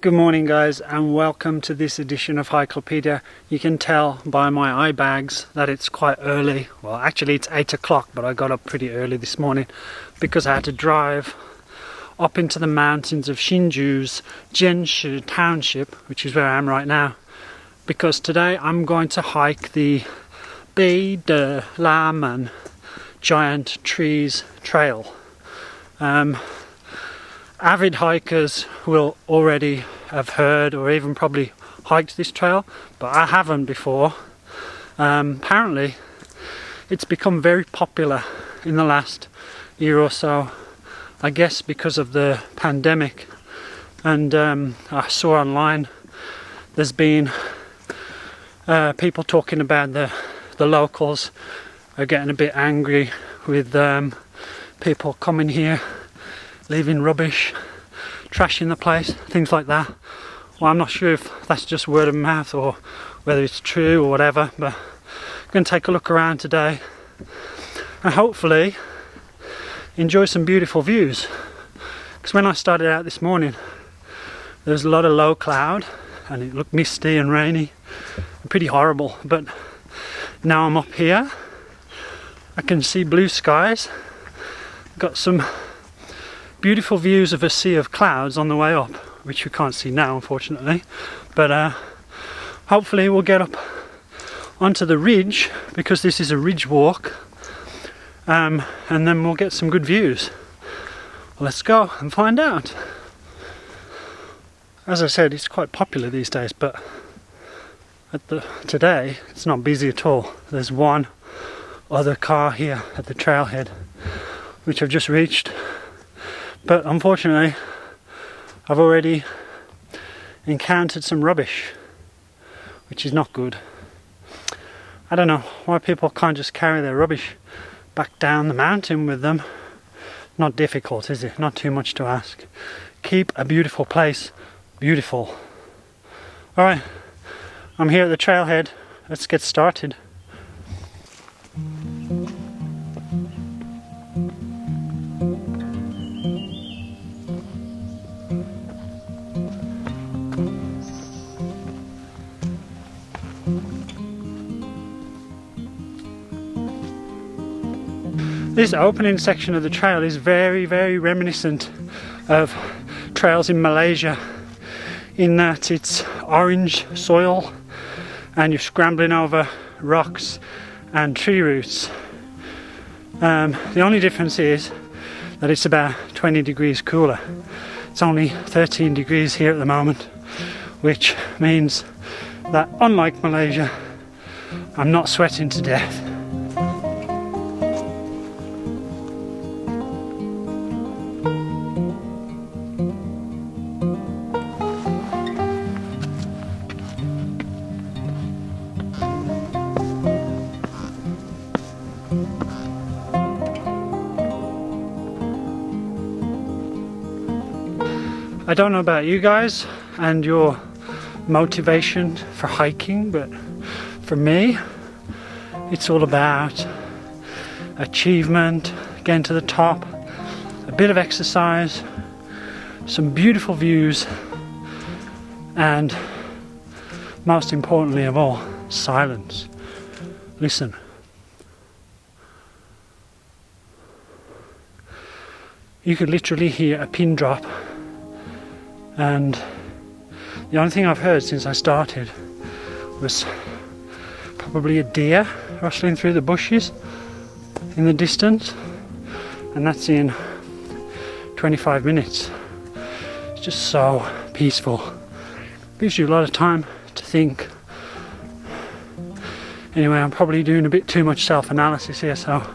Good morning guys, and welcome to this edition of Hyclopedia. You can tell by my eye bags that it's quite early. Well, actually it's 8 o'clock, but I got up pretty early this morning because I had to drive up into the mountains of Hsinchu's Jianshi township, which is where I am right now, because today I'm going to hike the Beidelaman Giant Trees Trail. Avid hikers will already have heard or even probably hiked this trail, but I haven't before. Apparently it's become very popular in the last year or so, I guess because of the pandemic, and I saw online there's been people talking about the locals are getting a bit angry with people coming here, leaving rubbish, trashing the place, things like that. Well, I'm not sure if that's just word of mouth or whether it's true or whatever, but I'm going to take a look around today and hopefully enjoy some beautiful views. Because when I started out this morning there was a lot of low cloud and it looked misty and rainy and pretty horrible, but now I'm up here, I can see blue skies, got some beautiful views of a sea of clouds on the way up, which you can't see now unfortunately, but hopefully we'll get up onto the ridge, because this is a ridge walk, and then we'll get some good views. Let's go and find out. As I said, it's quite popular these days, but today it's not busy at all. There's one other car here at the trailhead, which I've just reached. But unfortunately, I've already encountered some rubbish, which is not good. I don't know why people can't just carry their rubbish back down the mountain with them. Not difficult, is it? Not too much to ask. Keep a beautiful place beautiful. Alright, I'm here at the trailhead. Let's get started. This opening section of the trail is very, very reminiscent of trails in Malaysia, in that it's orange soil and you're scrambling over rocks and tree roots. The only difference is that it's about 20 degrees cooler. It's only 13 degrees here at the moment, which means that unlike Malaysia, I'm not sweating to death. I don't know about you guys and your motivation for hiking, but for me, it's all about achievement, getting to the top, a bit of exercise, some beautiful views, and most importantly of all, silence. Listen. You could literally hear a pin drop. And the only thing I've heard since I started was probably a deer rustling through the bushes in the distance, and that's in 25 minutes. It's just so peaceful. Gives you a lot of time to think. Anyway, I'm probably doing a bit too much self-analysis here, so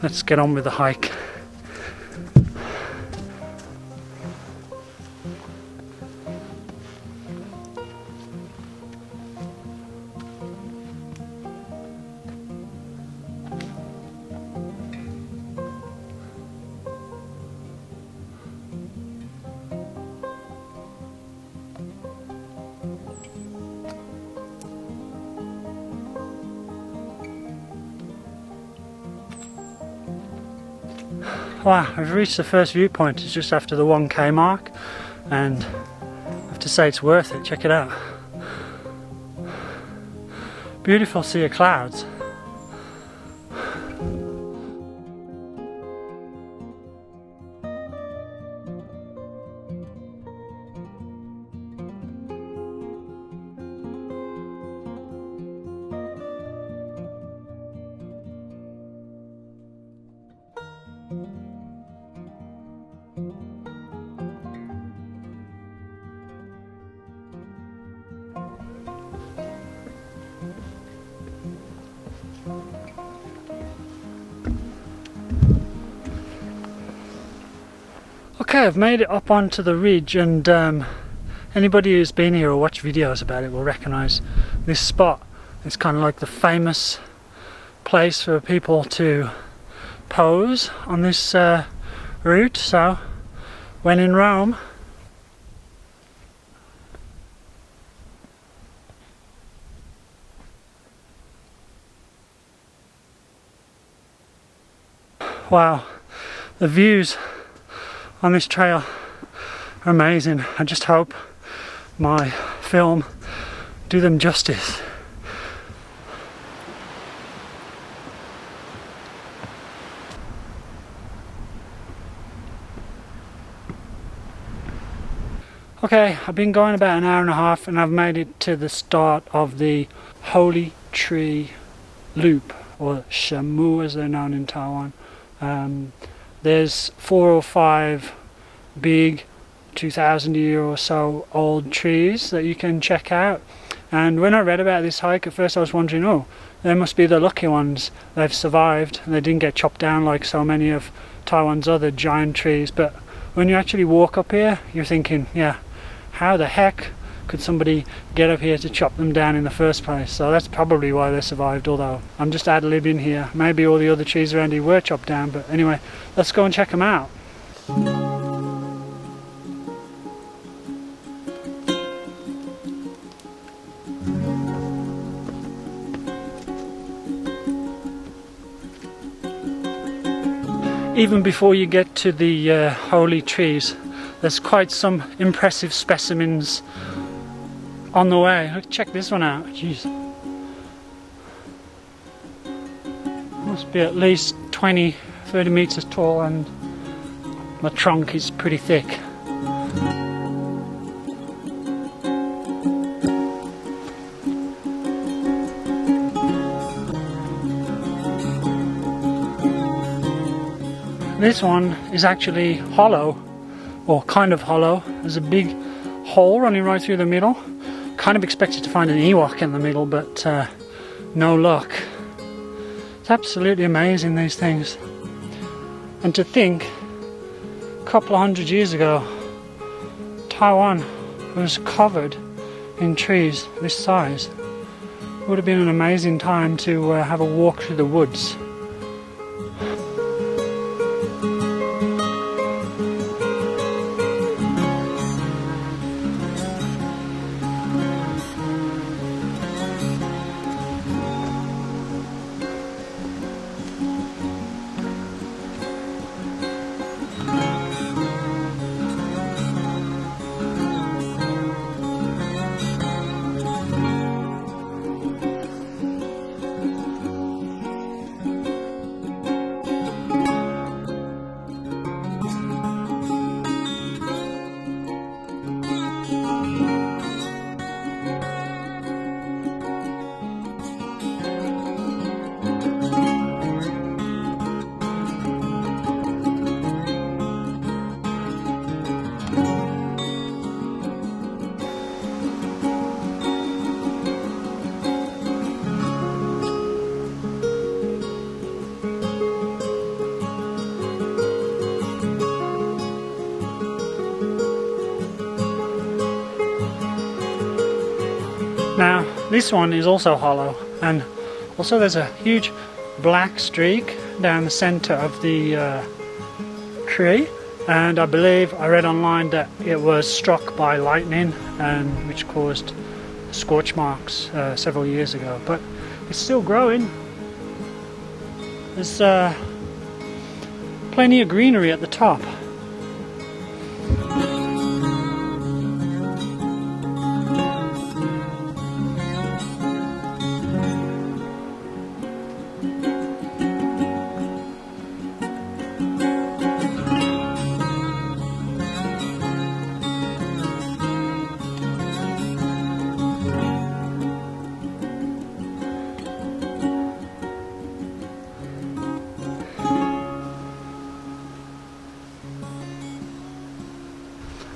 let's get on with the hike. Wow, I've reached the first viewpoint. It's just after the 1k mark, and I've to say it's worth it. Check it out. Beautiful sea of clouds. Okay, I've made it up onto the ridge, and anybody who's been here or watched videos about it will recognise this spot. It's kind of like the famous place for people to pose on this route, so when in Rome, wow, the views on this trail are amazing. I just hope my film do them justice. Okay, I've been going about an hour and a half and I've made it to the start of the Holy Tree Loop, or Shamu as they're known in Taiwan. There's 4 or 5 big 2,000-year or so old trees that you can check out, and when I read about this hike at first I was wondering, oh, they must be the lucky ones, they've survived and they didn't get chopped down like so many of Taiwan's other giant trees. But when you actually walk up here you're thinking, yeah, how the heck could somebody get up here to chop them down in the first place? So that's probably why they survived, although I'm just ad-libbing here. Maybe all the other trees around here were chopped down, but anyway, let's go and check them out. Even before you get to the holy trees, there's quite some impressive specimens on the way. Look, check this one out. Jeez. Must be at least 20-30 meters tall, and the trunk is pretty thick. This one is actually hollow, or kind of hollow. There's a big hole running right through the middle. Kind of expected to find an Ewok in the middle, but no luck. It's absolutely amazing, these things. And to think, a couple of 100 years ago, Taiwan was covered in trees this size. It would have been an amazing time to have a walk through the woods. Now this one is also hollow, and also there's a huge black streak down the center of the tree, and I believe I read online that it was struck by lightning, and which caused scorch marks several years ago, but it's still growing. There's plenty of greenery at the top.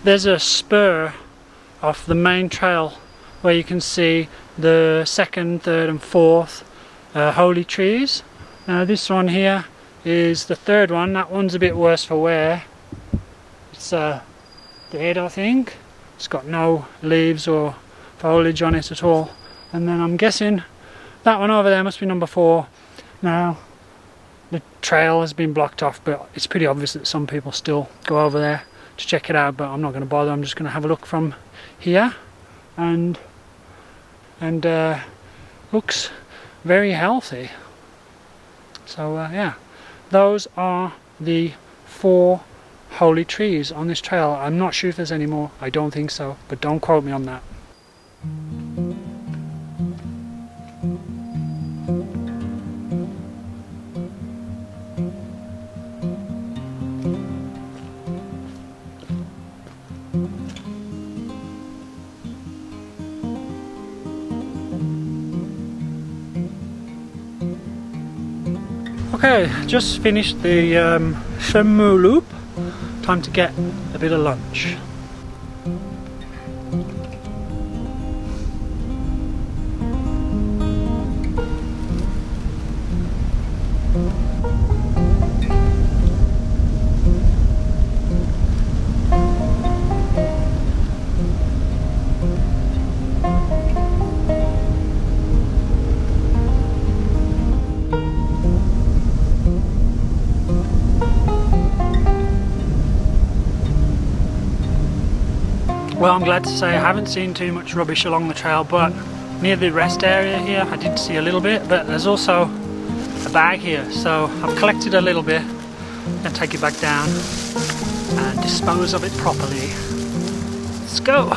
there's a spur off the main trail where you can see the second, third and fourth holy trees. Now this one here is the third one. That one's a bit worse for wear. It's dead, I think. It's got no leaves or foliage on it at all. And then I'm guessing that one over there must be number 4. Now the trail has been blocked off, but it's pretty obvious that some people still go over there to check it out, but I'm not going to bother. I'm just going to have a look from here, and looks very healthy. So yeah, those are the 4 holy trees on this trail. I'm not sure if there's any more. I don't think so, but don't quote me on that. Okay, just finished the Shenmue loop. Time to get a bit of lunch. Well, I'm glad to say I haven't seen too much rubbish along the trail, but near the rest area here I did see a little bit, but there's also a bag here, so I've collected a little bit and take it back down and dispose of it properly. Let's go!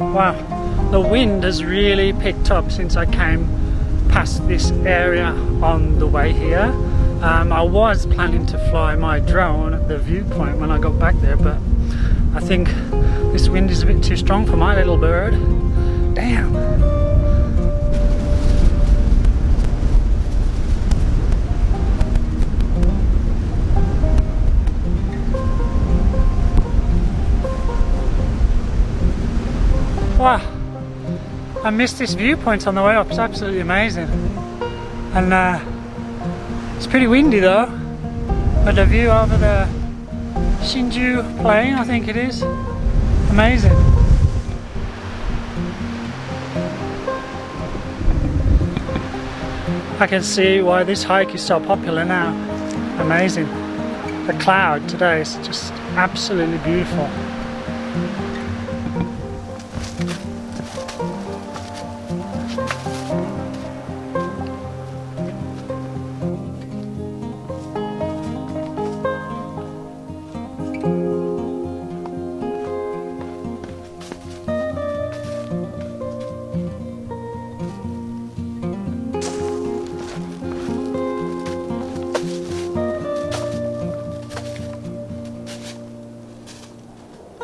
Wow, the wind has really picked up since I came past this area on the way here. I was planning to fly my drone at the viewpoint when I got back there, but I think this wind is a bit too strong for my little bird. Damn! Wow, I missed this viewpoint on the way up. It's absolutely amazing, and it's pretty windy though, but the view over the Shinju plain, I think it is, amazing. I can see why this hike is so popular now. Amazing. The cloud today is just absolutely beautiful.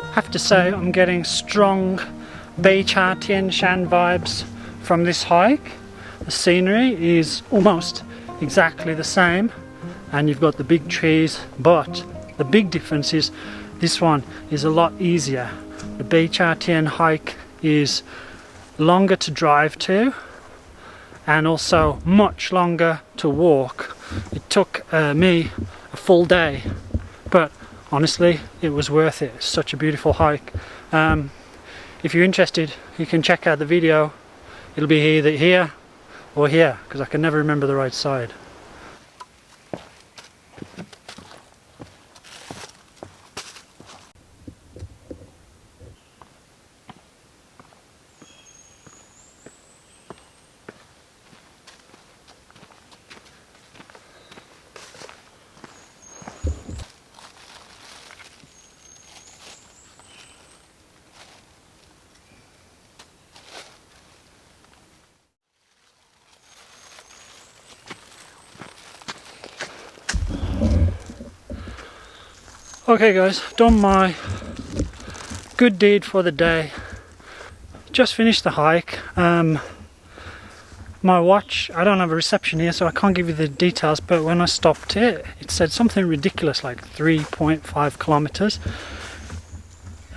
I have to say I'm getting strong Beicha Tianshan vibes from this hike. The scenery is almost exactly the same and you've got the big trees, but the big difference is this one is a lot easier. The Beicha Tian hike is longer to drive to and also much longer to walk. It took me a full day, but honestly it was worth it. It's such a beautiful hike. If you're interested, you can check out the video. It'll be either here or here because I can never remember the right side. Okay guys, done my good deed for the day. Just finished the hike. My watch, I don't have a reception here so I can't give you the details, but when I stopped it said something ridiculous like 3.5 kilometers.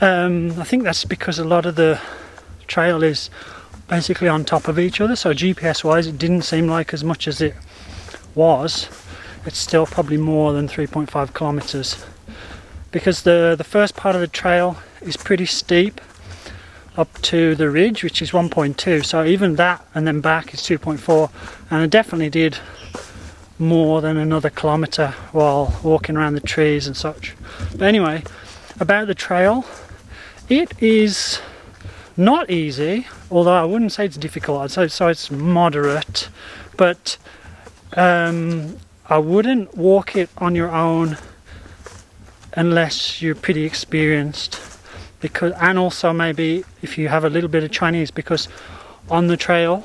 I think that's because a lot of the trail is basically on top of each other, so GPS wise it didn't seem like as much as it was. It's still probably more than 3.5 kilometers because the first part of the trail is pretty steep up to the ridge, which is 1.2, so even that and then back is 2.4, and I definitely did more than another kilometre while walking around the trees and such. But anyway, about the trail, it is not easy, although I wouldn't say it's difficult. I'd say so it's moderate, but I wouldn't walk it on your own unless you're pretty experienced. Because, and also maybe if you have a little bit of Chinese, because on the trail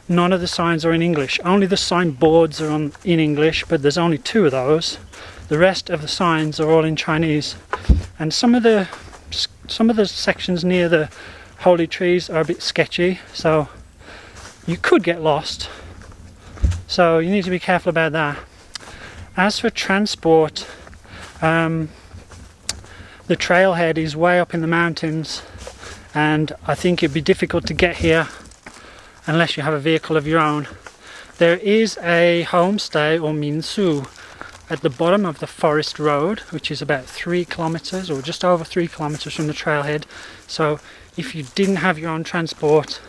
none of the signs are in English. Only the signboards are in English, but there's only 2 of those. The rest of the signs are all in Chinese, and some of the sections near the holy trees are a bit sketchy, so you could get lost, so you need to be careful about that. As for transport, the trailhead is way up in the mountains, and I think it'd be difficult to get here unless you have a vehicle of your own. There is a homestay or minsu at the bottom of the forest road, which is about 3 kilometers or just over 3 kilometers from the trailhead. So if you didn't have your own transport,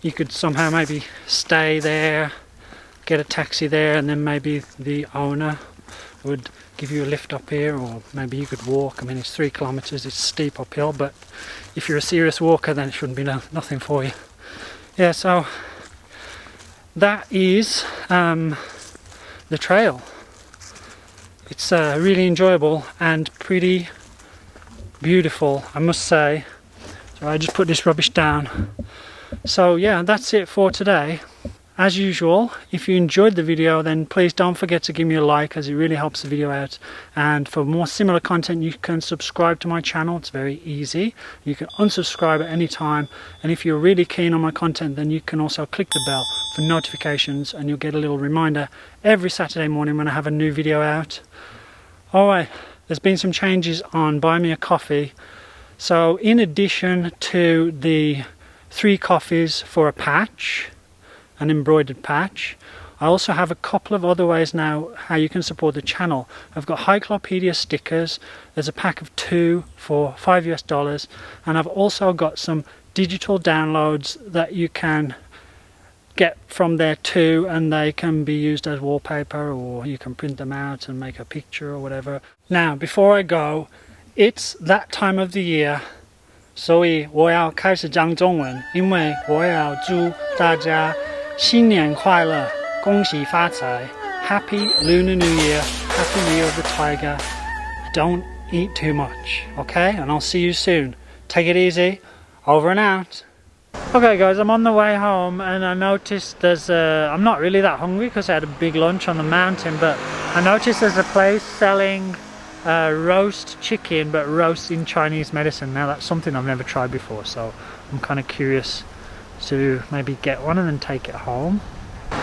you could somehow maybe stay there, get a taxi there, and then maybe the owner would give you a lift up here, or maybe you could walk. I mean, it's 3 kilometers, it's steep uphill, but if you're a serious walker then it shouldn't be nothing for you. Yeah, so that is the trail. It's really enjoyable and pretty beautiful, I must say. So I just put this rubbish down. So yeah, that's it for today. As usual, if you enjoyed the video, then please don't forget to give me a like, as it really helps the video out. And for more similar content, you can subscribe to my channel. It's very easy. You can unsubscribe at any time, and if you're really keen on my content, then you can also click the bell for notifications, and you'll get a little reminder every Saturday morning when I have a new video out. Alright, there's been some changes on Buy Me a Coffee. So in addition to the 3 coffees for a patch, an embroidered patch, I also have a couple of other ways now how you can support the channel. I've got Cyclopedia stickers. There's a pack of 2 for $5 US, and I've also got some digital downloads that you can get from there too, and they can be used as wallpaper, or you can print them out and make a picture or whatever. Now before I go, it's that time of the year, 所以我要开始讲中文，因为我要祝大家新年快乐，恭喜发财 Happy Lunar New Year, Happy Year of the Tiger. Don't eat too much, okay? And I'll see you soon. Take it easy. Over and out. Okay guys, I'm on the way home, and I noticed there's I'm not really that hungry because I had a big lunch on the mountain, but I noticed there's a place selling roast chicken, but roast in Chinese medicine. Now that's something I've never tried before, so I'm kind of curious to maybe get one and then take it home.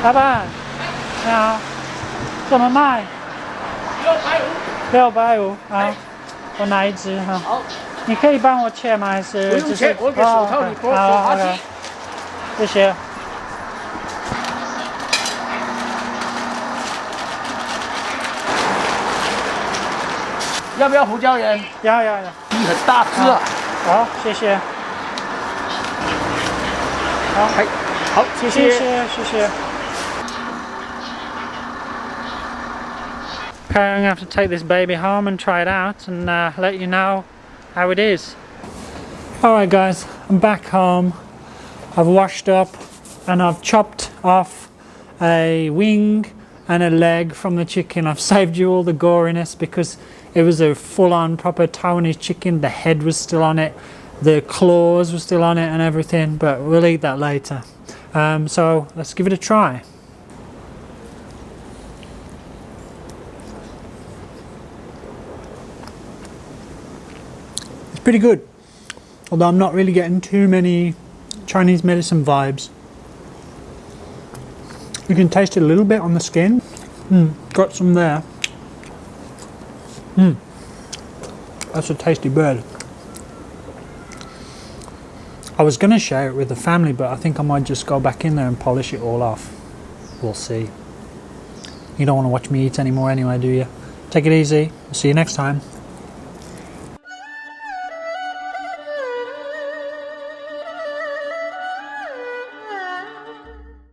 老板，你好，怎么卖？650啊，我拿一只哈。好，你可以帮我切吗？还是不用切，我给手套你拨滑梯。谢谢。要不要胡椒盐？要。你很大只啊。好，谢谢。好，谢谢。Okay, I'm going to have to take this baby home and try it out and let you know how it is. Alright guys, I'm back home. I've washed up and I've chopped off a wing and a leg from the chicken. I've saved you all the goriness because it was a full-on proper Taiwanese chicken. The head was still on it, the claws were still on it and everything, but we'll eat that later. So let's give it a try. pretty good. Although I'm not really getting too many Chinese medicine vibes. You can taste it a little bit on the skin. Got some there. That's a tasty bird. I was going to share it with the family, but I think I might just go back in there and polish it all off. We'll see. You don't want to watch me eat anymore anyway, do you? Take it easy. I'll see you next time.